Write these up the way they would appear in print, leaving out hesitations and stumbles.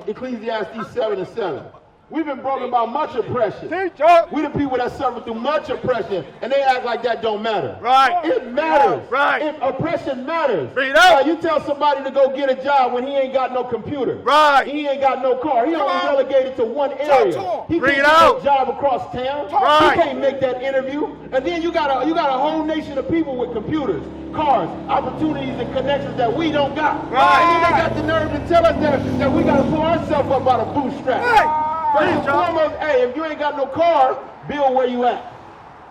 Ecclesiastes 7:7. We've been brought about much oppression. We the people that suffer through much oppression, and they act like that don't matter. Right. It matters. Right. Oppression matters. Bring it out. You tell somebody to go get a job when he ain't got no computer. Right. He ain't got no car. He only relegated to one area. He Bring can't it out. get a job across town. Right. He can't make that interview. And then you got a whole nation of people with computers, cars, opportunities, and connections that we don't got. Right. And then they got the nerve to tell us that we got to pull ourselves up by the bootstrap. Right. First and foremost, hey, if you ain't got no car, build where you at.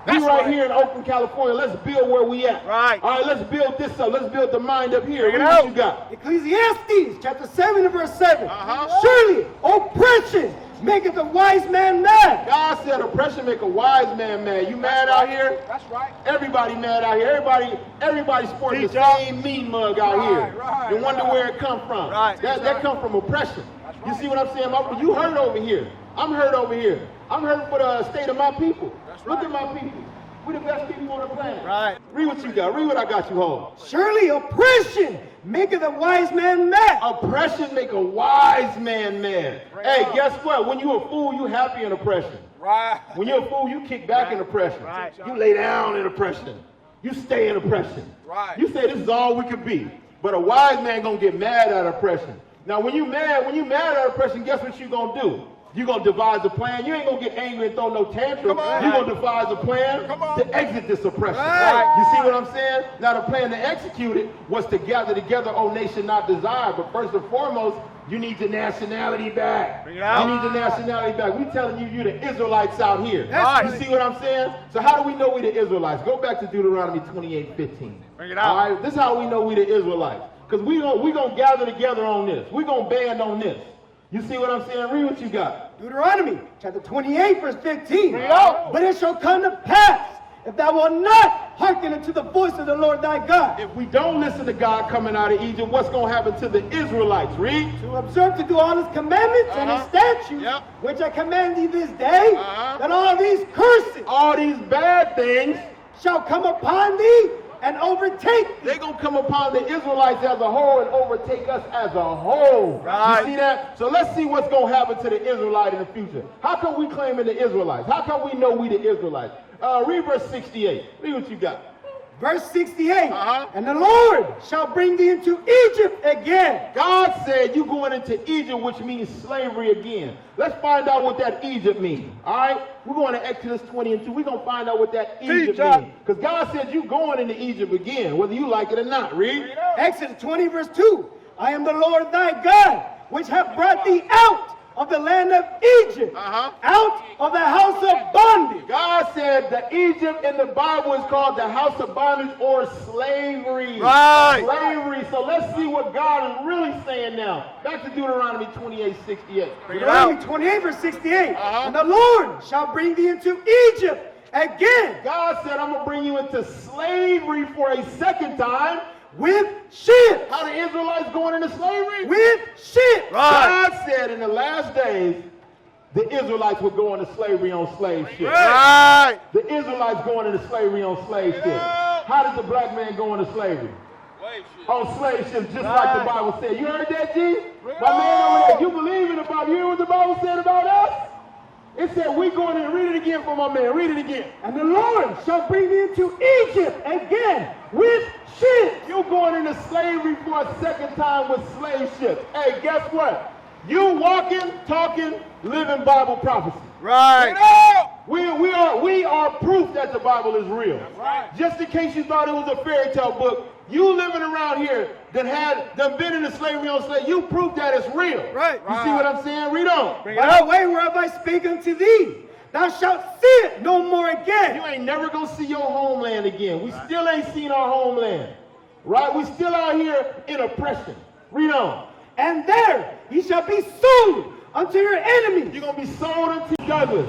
We right here in Oakland, California. Let's build where we at. Right. All right, let's build this up. Let's build the mind up here. Bring it What out. you got? Ecclesiastes chapter 7 and verse 7. Surely oppression maketh a wise man mad. God said oppression make a wise man mad. You mad out here? That's right. Everybody mad out here. Everybody sporting the same mean mug out here. Right, You wonder where it come from. Right. That come from oppression. You see what I'm saying? You hurt over here. I'm hurt over here. I'm hurt for the state of my people. Look at my people. We're the best people on the planet. Right. Read what you got. Read what I got you hold. Surely oppression maketh a wise man mad. Oppression make a wise man mad. Hey, guess what? When you a fool, you happy in oppression. Right. When you're a fool, you kick back in oppression. Right. You lay down in oppression. You stay in oppression. Right. You say this is all we could be. But a wise man gonna get mad at oppression. Now when you mad at oppression, guess what you gonna do? You're going to devise a plan. You ain't going to get angry and throw no tantrum. You're going to devise a plan to exit this oppression. Right. You see what I'm saying? Now, the plan to execute it was to gather together, O nation not desired. But first and foremost, you need your nationality back. Bring it out. You need your nationality back. We telling you, the Israelites out here. Right. You see what I'm saying? So how do we know we the Israelites? Go back to Deuteronomy 28:15. Bring it out. All right? This is how we know we the Israelites. Because we going to gather together on this. We're going to band on this. You see what I'm saying? Read what you got. Deuteronomy chapter 28 verse 15. Bring it out. But it shall come to pass, if thou wilt not hearken unto the voice of the Lord thy God, If we don't listen to God coming out of Egypt, what's going to happen to the Israelites? Read. to observe to do all his commandments and his statutes, Yep. which I command thee this day, that all these curses All these bad things, shall come upon thee and overtake thee. they're going to come upon the Israelites as a whole and overtake us as a whole. Right. You see that? So let's see what's going to happen to the Israelite in the future. How come we claiming the Israelites? How come we know we the Israelites? Read verse 68. Read what you got. Verse 68. And the Lord shall bring thee into Egypt again. God said you going into Egypt, which means slavery again. Let's find out what that Egypt means. All right? We're going to Exodus 20:2. We're going to find out what that Egypt means. Because God said you going into Egypt again, whether you like it or not. Read. Exodus 20 verse 2. I am the Lord thy God, which have brought thee out of the land of Egypt, out of the house of bondage. God said the Egypt in the Bible is called the house of bondage or slavery. Right. Slavery. So let's see what God is really saying now. Back to Deuteronomy 28:68. Bring it out. Deuteronomy 28 verse 68. And the Lord shall bring thee into Egypt again God said, I'm going to bring you into slavery for a second time. with ships. How the Israelites going into slavery? With ships. Right. God said in the last days, the Israelites would go into slavery on slave ships. Right. The Israelites going into slavery on slave ships. How does the black man go into slavery? On slave ships, just like the Bible said. You heard that, G? My man over there, you believe in the Bible. You hear what the Bible said about us? It said we going in. Read it again for my man. Read it again. And the Lord shall bring thee into Egypt again with ships. You're going into slavery for a second time with slave ships. Hey, guess what? You walking, talking, living Bible prophecy. Right. We are proof that the Bible is real. Just in case you thought it was a fairy tale book, you living around here that been in the slavery on slave, you proof that it's real. Right. You see what I'm saying? Read on. By the way whereof I speak unto thee, thou shalt see it no more again. You ain't never gonna see your homeland again. We still ain't seen our homeland. Right? We still out here in oppression. Read on. And there ye shall be sold unto your enemies. You're gonna be sold unto Douglas,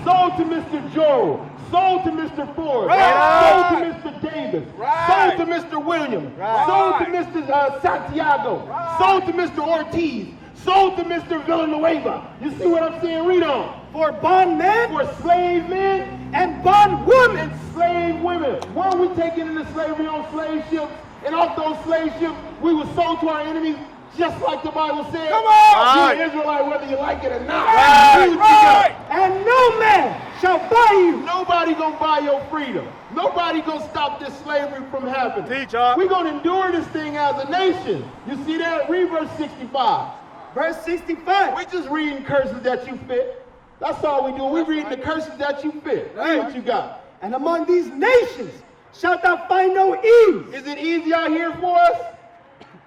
sold to Mr. Joel, sold to Mr. Ford, Right. sold to Mr. Davis, sold to Mr. Williams, sold to Mr. Santiago, sold to Mr. Ortiz, sold to Mr. Villanueva. You see what I'm saying? Read on. For bondmen For slave men and bondwomen. and slave women. Weren't we taken into slavery on slave ships? And off those slave ships, we were sold to our enemies. Just like the Bible said. Come on! You're an Israelite whether you like it or not. Right. And no man shall buy you. Nobody gonna buy your freedom. Nobody gonna stop this slavery from happening. Teacher. We're gonna endure this thing as a nation. You see that? Read verse 65. Verse 65. We're just reading curses that you fit. That's all we do. We're reading the curses that you fit. Read what you got. And among these nations shalt thou find no ease. Is it easy out here for us?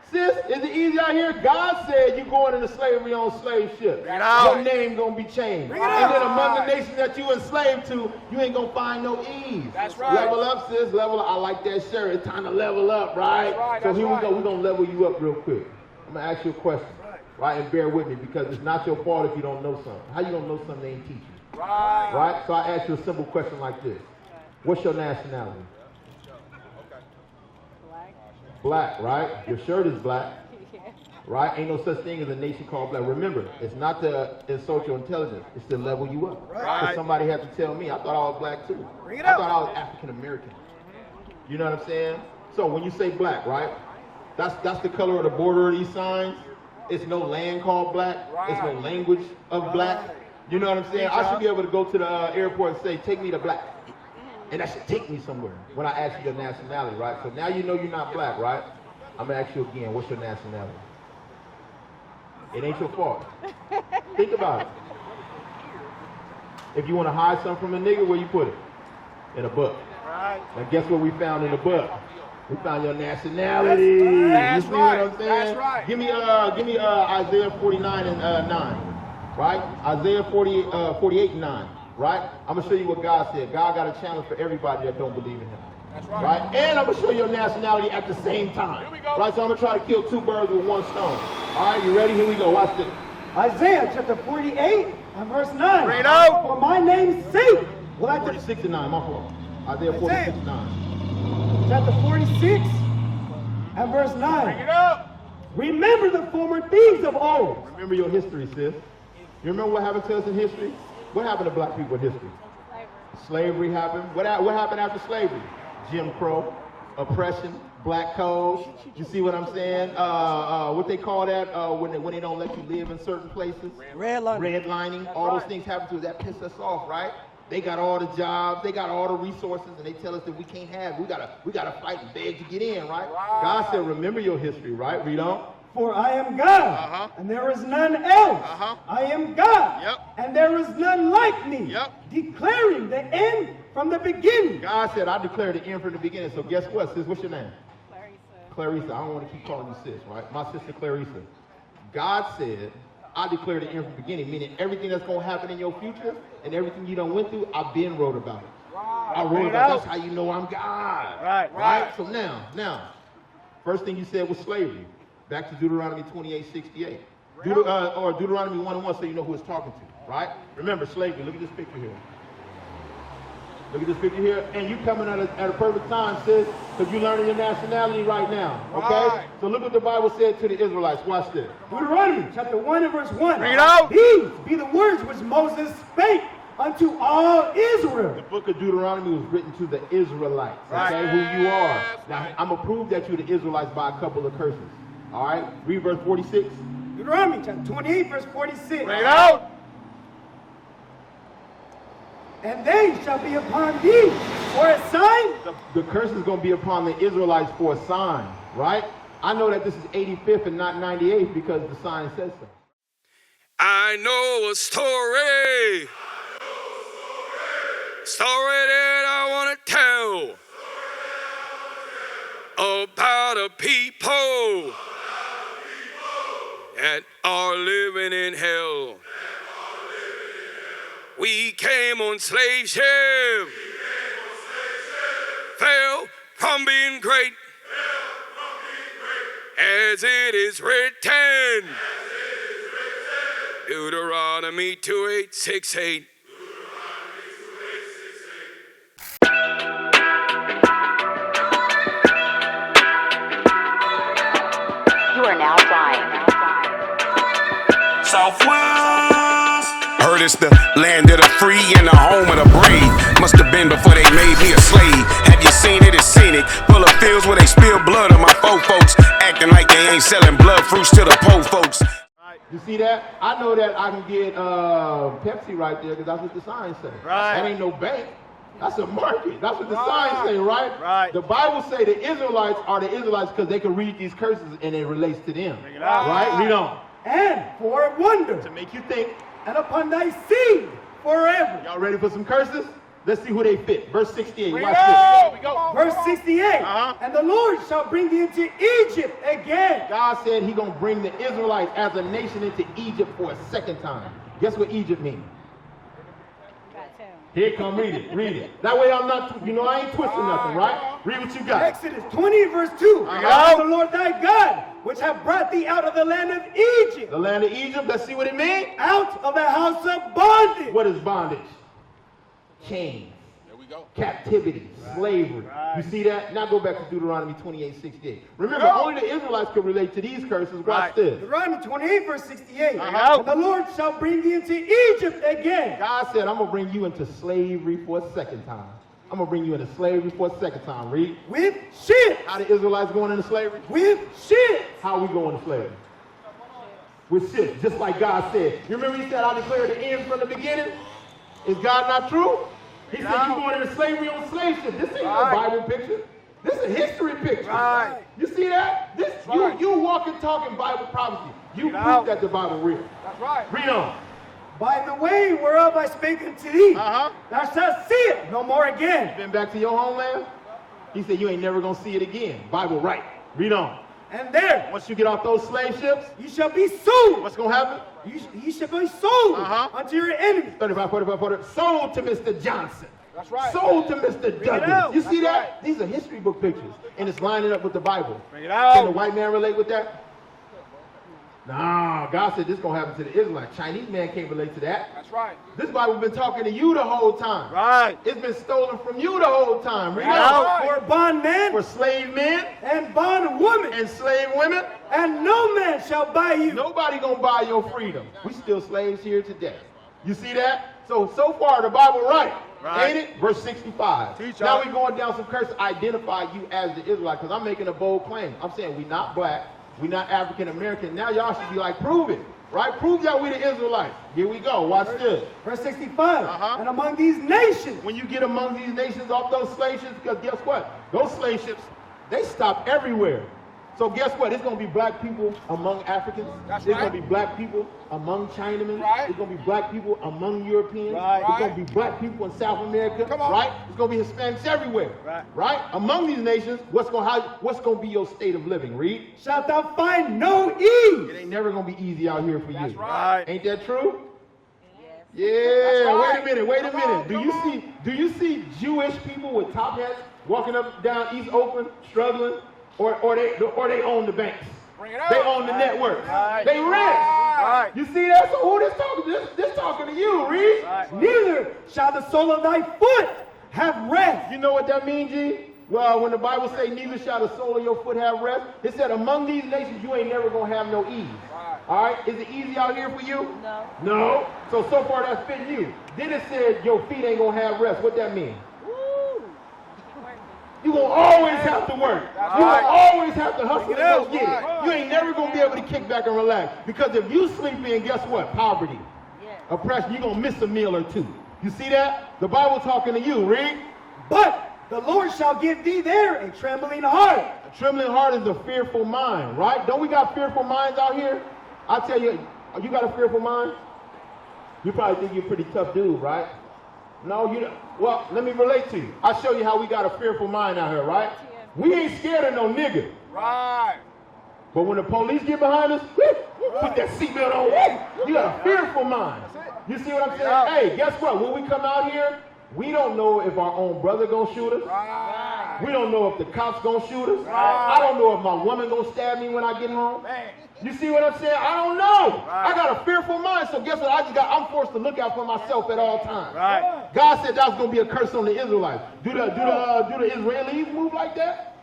Sis, is it easy out here? God said you're going into slavery on slave ship. Your name gonna be changed. And then among the nations that you enslaved to, you ain't gonna find no ease. That's right. Level up, sis. Level up. I like that shirt. It's time to level up, right? So here we go. We're gonna level you up real quick. I'm gonna ask you a question, right? And bear with me because it's not your fault if you don't know something. How you gonna know something they ain't teach you? Right? So I ask you a simple question like this. What's your nationality? Black, right? Your shirt is black, right? Ain't no such thing as a nation called black. Remember, it's not to insult your intelligence. It's to level you up. Because somebody had to tell me. I thought I was black too. I thought I was African American. You know what I'm saying? So when you say black, right? That's the color of the border of these signs. It's no land called black. It's no language of black. You know what I'm saying? I should be able to go to the airport and say, take me to black. And that should take me somewhere when I ask you your nationality, right? So now you know you're not black, right? I'm gonna ask you again, what's your nationality? It ain't your fault. Think about it. If you want to hide something from a nigga, where you put it? In a book. Right. Now guess what we found in the book? We found your nationality. That's you see right. what I'm saying? That's right. Give me Isaiah 49 and 9, right? Isaiah 48 and 9. Right? I'm going to show you what God said. God got a challenge for everybody that don't believe in him. That's right. Right? And I'm going to show you your nationality at the same time. Here we go. Right? So I'm going to try to kill two birds with one stone. All right, you ready? Here we go. Watch this. Isaiah chapter 48 and verse 9. Read out. For my name's sake will I 46 and 9. My fault. Isaiah 46 and 9. chapter 46 and verse 9. Bring it up. Remember the former things of old. Remember your history, sis. You remember what happened to us in history? What happened to black people in history? Slavery happened. What happened after slavery? Jim Crow, oppression, black code. You see what I'm saying? What they call that when they don't let you live in certain places? Redlining. All those things happen to us. That pissed us off, right? They got all the jobs, they got all the resources, and they tell us that we can't have. We gotta fight and beg to get in, right? God said, remember your history, right? Read on. For I am God, and there is none else. I am God, and there is none like me, declaring the end from the beginning. God said, I declare the end from the beginning. So guess what, sis? What's your name? Clarissa. Clarissa. I don't want to keep calling you sis, right? My sister Clarissa. God said, I declare the end from the beginning, meaning everything that's going to happen in your future and everything you done went through, I've been wrote about it. I wrote about it. That's how you know I'm God. Right? So now, first thing you said was slavery. Back to Deuteronomy 28:68. Or Deuteronomy 1:1, so you know who it's talking to, right? Remember, slavery. Look at this picture here. Look at this picture here. And you coming at a perfect time, sis, because you're learning your nationality right now, okay? So look what the Bible said to the Israelites. Watch this. Deuteronomy chapter 1 and verse 1. Bring it out. These be the words which Moses spake unto all Israel. The book of Deuteronomy was written to the Israelites, okay, who you are. Now, I'm going to prove that you're the Israelites by a couple of curses. All right, read verse 46. Deuteronomy chapter 28 verse 46. Bring it out. And they shall be upon thee for a sign. The curse is going to be upon the Israelites for a sign, right? I know that this is 85th and not 98th because the sign says so. I know a story. Story that I want to tell. About a people that are living in hell. We came on slave ship. Fell from being great. As it is written. Deuteronomy 28:6-8. You are now flying. Southwest. Heard it's the land of the free and the home of the brave. Must have been before they made me a slave. Have you seen it? It's scenic. Full of fields where they spill blood on my faux folks, acting like they ain't selling blood fruits to the po folks. You see that? I know that I can get Pepsi right there because that's what the sign says. Right. That ain't no bank. That's a market. That's what the sign say, right? Right. The Bible say the Israelites are the Israelites because they can read these curses and it relates to them. Bring it out. Right? Read on. And for a wonder, To make you think. and upon thy seed forever. Y'all ready for some curses? Let's see who they fit. Verse 68. Bring Watch it out. We go. Verse 68. And the Lord shall bring thee into Egypt again. this. God said he going to bring the Israelites as a nation into Egypt for a second time. Guess what Egypt means? Here, come read it. Read it. That way I'm not, I ain't twisting nothing, right? Read what you got. Exodus 20 verse 2. I am the Lord thy God, which have brought thee out of the land of Egypt. The land of Egypt, let's see what it means. Out of the house of bondage. What is bondage? Chains. There we go. Captivity, slavery. You see that? Now go back to Deuteronomy 28:68. Remember, only the Israelites could relate to these curses. Watch this. Deuteronomy 28 verse 68. Uh-huh. And the Lord shall bring thee into Egypt again. God said, I'm going to bring you into slavery for a second time. I'm going to bring you into slavery for a second time. Read. With ships. How the Israelites going into slavery? With ships. How we going to slavery? With ships, just like God said. You remember he said, I declare the end from the beginning? Is God not true? He said, you going into slavery on slave ship. This ain't no Bible picture. This is a history picture. Right. You see that? This you walking, talking Bible prophecy. You prove that the Bible real. That's right. Read on. By the way whereof I spake unto thee, Uh-huh. thou shalt see it no more again. Been back to your homeland? He said, you ain't never going to see it again. Bible right. Read on. And there Once you get off those slave ships, you shall be sold. what's going to happen? You shall be sold Uh-huh. unto your enemies. 35, 45, 40. Sold to Mr. Johnson. That's right. Sold to Mr. Douglas. out. You see That's that? These are history book pictures. And it's lining up with the Bible. Bring it Can the out. white man relate with that? Nah, God said this is going to happen to the Israelites. Chinese man can't relate to that. That's right. This Bible been talking to you the whole time. Right. It's been stolen from you the whole time. Read Right. out. For bondmen For slave men and bondwomen, and slave women, and no man shall buy you. nobody going to buy your freedom. We still slaves here today. You see that? So far the Bible right. Right. Ain't it? Verse 65. Teach now us. we're going down some curses. Identify you as the Israelite, because I'm making a bold claim. I'm saying we not black, we not African American. Now y'all should be like, prove it. Right? Prove that we the Israelites. Here we go. Watch this. Verse 65. Uh-huh. And among these nations, When you get among these nations off those slave ships, because guess what? Those slave ships, they stop everywhere. So guess what? It's going to be black people among Africans. That's There's right. going to be black people among Chinamen. Right. There's going to be black people among Europeans. Right. There's going to be black people in South America. Come on. Right? There's going to be Hispanics everywhere. Right. Among these nations, what's going to be your state of living? Read. shalt thou find no It ease. ain't never going to be easy out here for That's you. right. Ain't that true? Yeah. right. Wait a minute. Come on, Do you see Jewish people with top hats walking up down East Oakland struggling, or they own the banks? Bring it out. They own the networks. Right. They rich. Right. You see that? So who this talking? This talking to you, Reed. Right. Neither shall the sole of thy foot have rest. You know what that means, G? Well, when the Bible say, neither shall the sole of your foot have rest, it said among these nations you ain't never gonna have no ease. Right. All right? Is it easy out here for you? No. No. So far that's fitting you. Then it said your feet ain't gonna have rest. What that mean? You gonna always have to work. You right. gonna always have to hustle Bring it and go out. get it. Right. You ain't never gonna be able to kick back and relax. Because if you sleep in, guess what? Poverty. Oppression, you're gonna miss a meal or two. You see that? The Bible talking to you, Read. But the Lord shall give thee there a trembling heart. A trembling heart is a fearful mind, right? Don't we got fearful minds out here? I tell you, you got a fearful mind? You probably think you're a pretty tough dude, right? No, you don't. Well, let me relate to you. I'll show you how we got a fearful mind out here, right? We ain't scared of no nigga. Right. But when the police get behind us, put that seatbelt on. You got a fearful mind. You see what I'm saying? Hey, guess what? When we come out here, we don't know if our own brother gonna shoot us. Right. We don't know if the cops gonna shoot us. Right. I don't know if my woman gonna stab me when I get home. Man. You see what I'm saying? I don't know. Right. I got a fearful mind, so guess what? I'm forced to look out for myself at all times. Right. God said that was gonna be a curse on the Israelites. Do the Israelis move like that?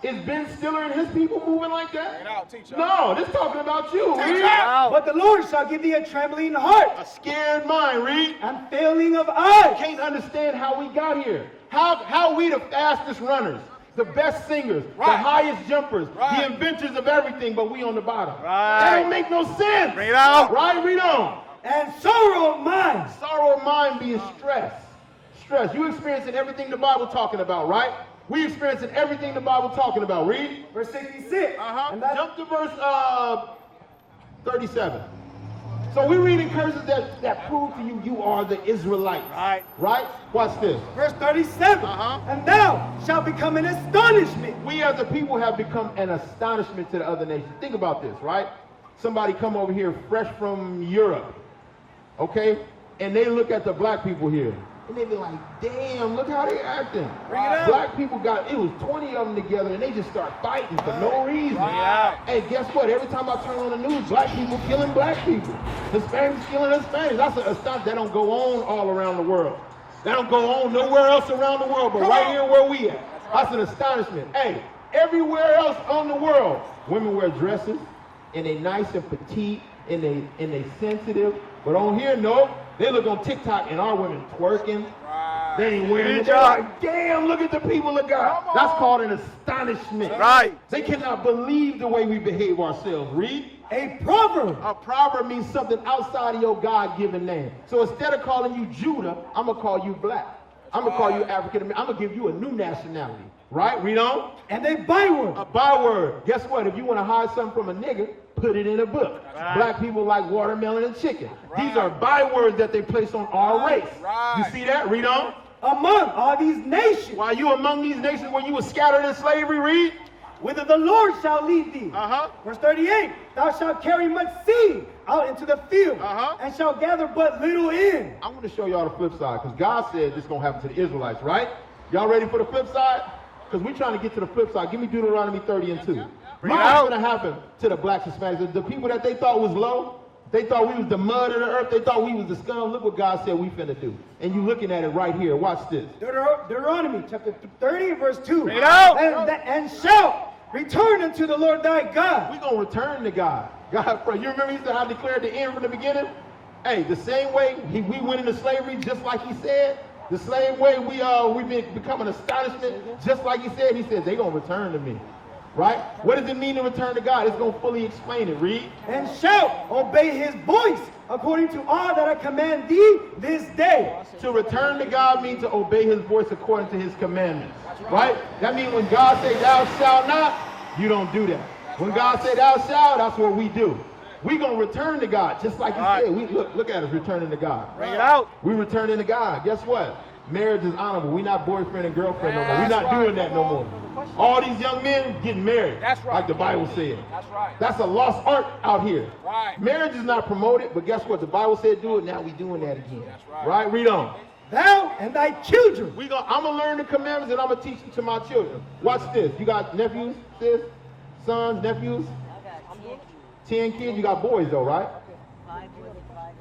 Is Ben Stiller and his people moving like that? Bring it out, teacher. No, this talking about you. Read. But the Lord shall give thee a trembling heart, A scared mind, read. and failing of eyes. Can't understand how we got here. How we the fastest runners, the best singers, the highest jumpers, the inventors of everything, but we on the bottom. That don't make no sense. Bring it out. Right? Read on. And sorrow of mind. Sorrow of mind being stress. Stress. You experiencing everything the Bible talking about, right? We experiencing everything the Bible talking about. Read. Verse 66. And that, Jump to verse 37. So we're reading curses that prove to you you are the Israelites. Right? Watch this. verse 37. And thou shalt become an astonishment. We as a people have become an astonishment to the other nations. Think about this, right? Somebody come over here fresh from Europe, okay? And they look at the black people here. And they be like, damn, look how they acting. Black people it was 20 of them together and they just start fighting for no reason. Hey, guess what? Every time I turn on the news, black people killing black people. Hispanics killing Hispanics. That's a stunt that don't go on all around the world. That don't go on nowhere else around the world, but right here where we at. That's an astonishment. Hey, everywhere else on the world, women wear dresses and they nice and petite and they sensitive. But on here, no. They look on TikTok and our women twerking. They ain't wearing it. They're like, damn, look at the people of God. That's called an astonishment. They cannot believe the way we behave ourselves. Read. A proverb. A proverb means something outside of your God-given name. So instead of calling you Judah, I'm going to call you black. I'm going to call you African American. I'm going to give you a new nationality. Right? Read on. And a byword. A byword. Guess what? If you want to hide something from a nigga, put it in a book. Black people like watermelon and chicken. These are bywords that they place on our race. You see that? Read on. Among all these nations. While you among these nations when you were scattered in slavery, read. Whither the Lord shall lead thee. Verse 38. Thou shalt carry much seed out into the field, and shalt gather but little in. I want to show y'all the flip side, because God said this is going to happen to the Israelites, right? Y'all ready for the flip side? Because we're trying to get to the flip side. Give me Deuteronomy 30 and 2. What's going to happen to the blacks and Hispanics? The people that they thought was low, they thought we was the mud of the earth, they thought we was the scum. Look what God said we finna do. And you looking at it right here. Watch this. Deuteronomy chapter 30 verse 2. Bring it out. And shalt return unto the Lord thy God. We're going to return to God. God, you remember he said, I declared the end from the beginning? Hey, the same way we went into slavery, just like he said, the same way we've become an astonishment, just like he said they're going to return to me. Right? What does it mean to return to God? It's going to fully explain it. Read. And shalt obey his voice according to all that I command thee this day. To return to God means to obey his voice according to his commandments. Right? That means when God say thou shalt not, you don't do that. When God say thou shalt, that's what we do. We're going to return to God, just like he said. We look at us returning to God. Bring it out. We returning to God. Guess what? Marriage is honorable. We're not boyfriend and girlfriend no more. We're not doing that no more. All these young men getting married, like the Bible said. That's a lost art out here. Marriage is not promoted, but guess what? The Bible said do it. Now we doing that again. Right? Read on. Thou and thy children. I'm going to learn the commandments and I'm going to teach them to my children. Watch this. You got nephews, sis? Sons, nephews? 10 kids. You got boys though, right?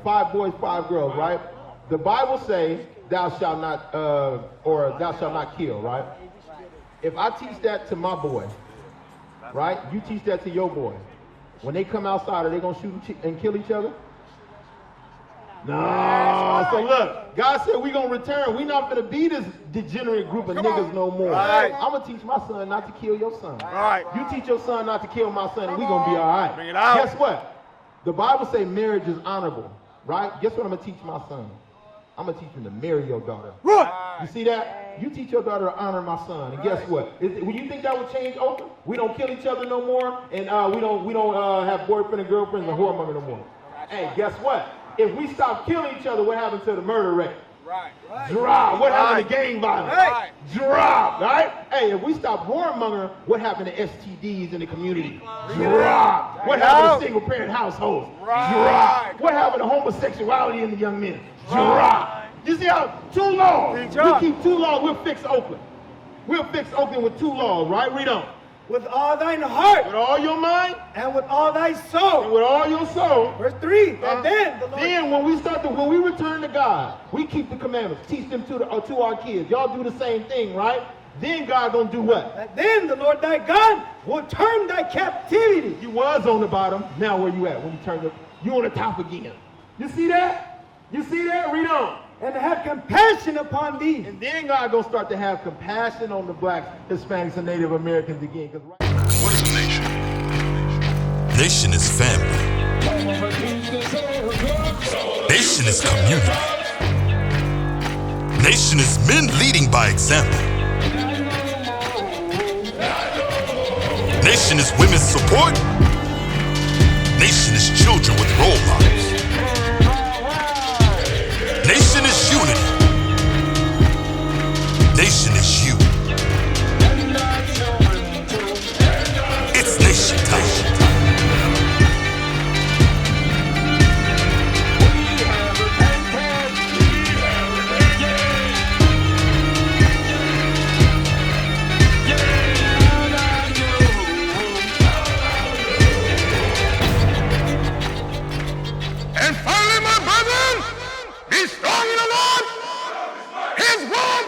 5 boys, 5 girls, right? The Bible say thou shalt not, or thou shalt not kill, right? If I teach that to my boy, right? You teach that to your boy. When they come outside, are they going to shoot and kill each other? No. So look, God said we're going to return. We're not going to be this degenerate group of niggas no more. I'm going to teach my son not to kill your son. You teach your son not to kill my son and we're going to be all right. Bring it out. Guess what? The Bible say marriage is honorable, right? Guess what I'm going to teach my son? I'm going to teach him to marry your daughter. You see that? You teach your daughter to honor my son. And guess what? When you think that would change Oakland? We don't kill each other no more, and we don't have boyfriend and girlfriends and whoremonger no more. Hey, guess what? If we stop killing each other, what happened to the murder rate? Drop. What happened to gang violence? Drop. Right? Hey, if we stop whoremonger, what happened to STDs in the community? Drop. What happened to single parent households? Drop. What happened to homosexuality in the young men? Drop. You see how 2 laws. We keep 2 laws, we'll fix Oakland. We'll fix Oakland with 2 laws, right? Read on. With all thine heart. With all your mind. And with all thy soul. And with all your soul. Verse 3. And then the Lord. Then when we return to God, we keep the commandments. Teach them to our kids. Y'all do the same thing, right? Then God gonna do what? And then the Lord thy God will turn thy captivity. You was on the bottom. Now where you at? When you turn up, you on the top again. You see that? You see that? Read on. And to have compassion upon thee. And then God gonna start to have compassion on the blacks, Hispanics, and Native Americans again. What is a nation? Nation is family. Nation is community. Nation is men leading by example. Nation is women's support. Nation is children with role models. Nation is unity. Nation is you. It's nation time. And finally, my brethren, be strong in the Lord. His word